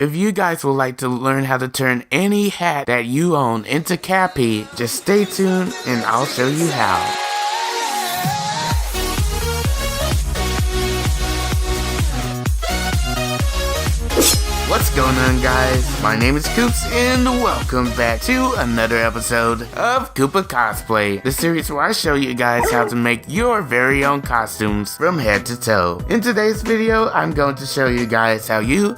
If you guys would like to learn how to turn any hat that you own into Cappy, just stay tuned and I'll show you how. What's going on, guys? My name is Koops and welcome back to another episode of Koopa Cosplay, the series where I show you guys how to make your very own costumes from head to toe. In today's video, I'm going to show you guys how you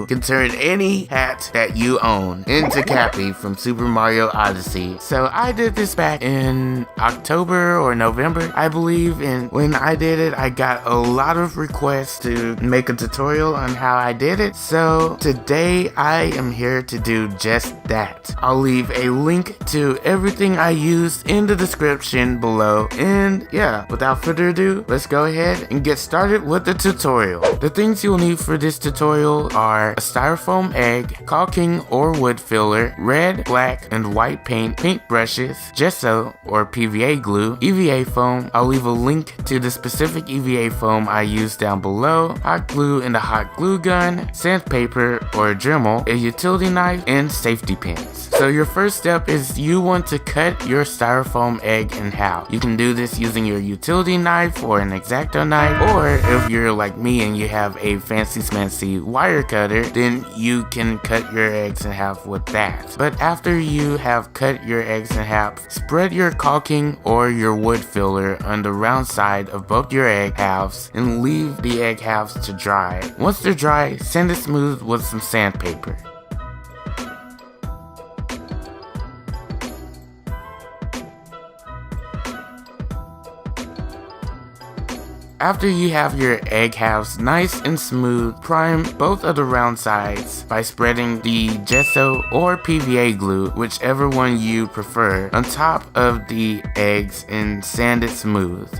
can turn any hat that you own into Cappy from Super Mario Odyssey. So I did this back in October or November, I believe, and when I did it, I got a lot of requests to make a tutorial on how I did it. So today I am here to do just that. I'll leave a link to everything I used in the description below, and yeah, without further ado, let's go ahead and get started with the tutorial. The things you'll need for this tutorial are a styrofoam egg, caulking or wood filler, red, black, and white paint brushes, gesso or PVA glue, EVA foam. I'll leave a link to the specific EVA foam I used down below, hot glue and a hot glue gun, sandpaper or a Dremel, a utility knife, and safety pins. So your first step is you want to cut your styrofoam egg in half. You can do this using your utility knife or an X-Acto knife, or if you're like me and you have a fancy smancy wire cutter, then you can cut your eggs in half with that. But after you have cut your eggs in half, spread your caulking or your wood filler on the round side of both your egg halves and leave the egg halves to dry. Once they're dry, sand it smooth with some sandpaper. After you have your egg halves nice and smooth, prime both of the round sides by spreading the gesso or PVA glue, whichever one you prefer, on top of the eggs and sand it smooth.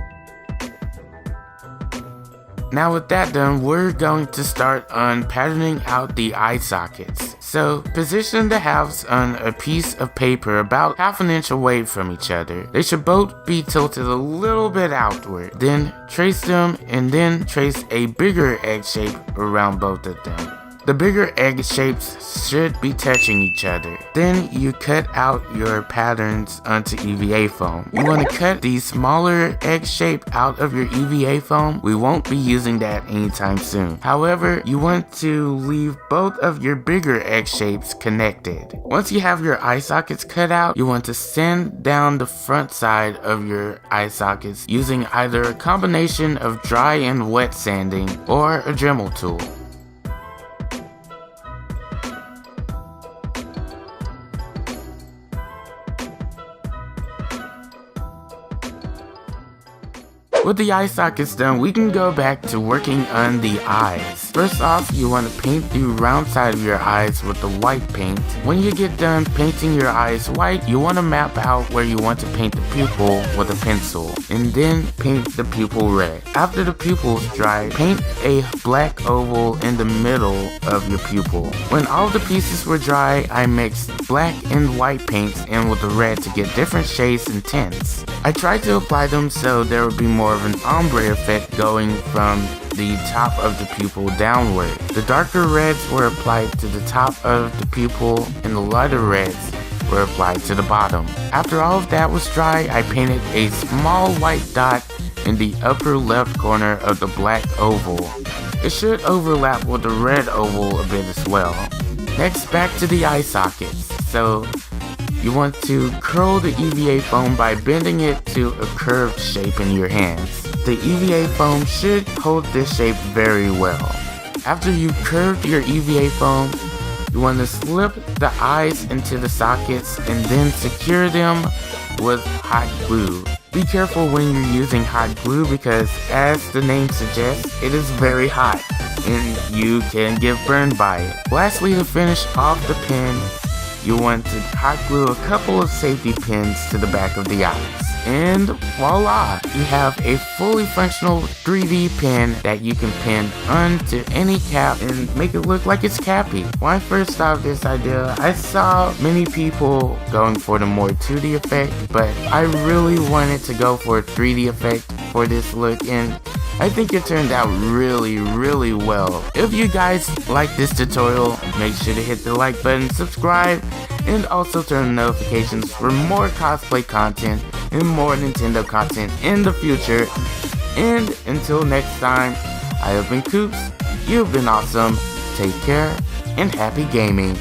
Now with that done, we're going to start on patterning out the eye sockets. So position the halves on a piece of paper about half an inch away from each other. They should both be tilted a little bit outward. Then trace them and then trace a bigger egg shape around both of them. The bigger egg shapes should be touching each other. Then you cut out your patterns onto EVA foam. You want to cut the smaller egg shape out of your EVA foam. We won't be using that anytime soon. However, you want to leave both of your bigger egg shapes connected. Once you have your eye sockets cut out, you want to sand down the front side of your eye sockets using either a combination of dry and wet sanding or a Dremel tool. With the eye sockets done, we can go back to working on the eyes. First off, you want to paint the round side of your eyes with the white paint. When you get done painting your eyes white, you want to map out where you want to paint the pupil with a pencil, and then paint the pupil red. After the pupils dry, paint a black oval in the middle of your pupil. When all the pieces were dry, I mixed black and white paints in with the red to get different shades and tints. I tried to apply them so there would be more of an ombre effect going from the top of the pupil downward. The darker reds were applied to the top of the pupil and the lighter reds were applied to the bottom. After all of that was dry, I painted a small white dot in the upper left corner of the black oval. It should overlap with the red oval a bit as well. Next, back to the eye sockets. So you want to curl the EVA foam by bending it to a curved shape in your hands. The EVA foam should hold this shape very well. After you curved your EVA foam, you want to slip the eyes into the sockets and then secure them with hot glue. Be careful when you're using hot glue because, as the name suggests, it is very hot and you can get burned by it. Lastly, to finish off the pin, you want to hot glue a couple of safety pins to the back of the eyes. And voila! You have a fully functional 3D pin that you can pin onto any cap and make it look like it's Cappy. When I first thought of this idea, I saw many people going for the more 2D effect, but I really wanted to go for a 3D effect for this look, and I think it turned out really well. If you guys like this tutorial, make sure to hit the like button, subscribe, and also turn on notifications for more cosplay content and more Nintendo content in the future. And until next time, I have been Koops, you've been awesome, take care, and happy gaming.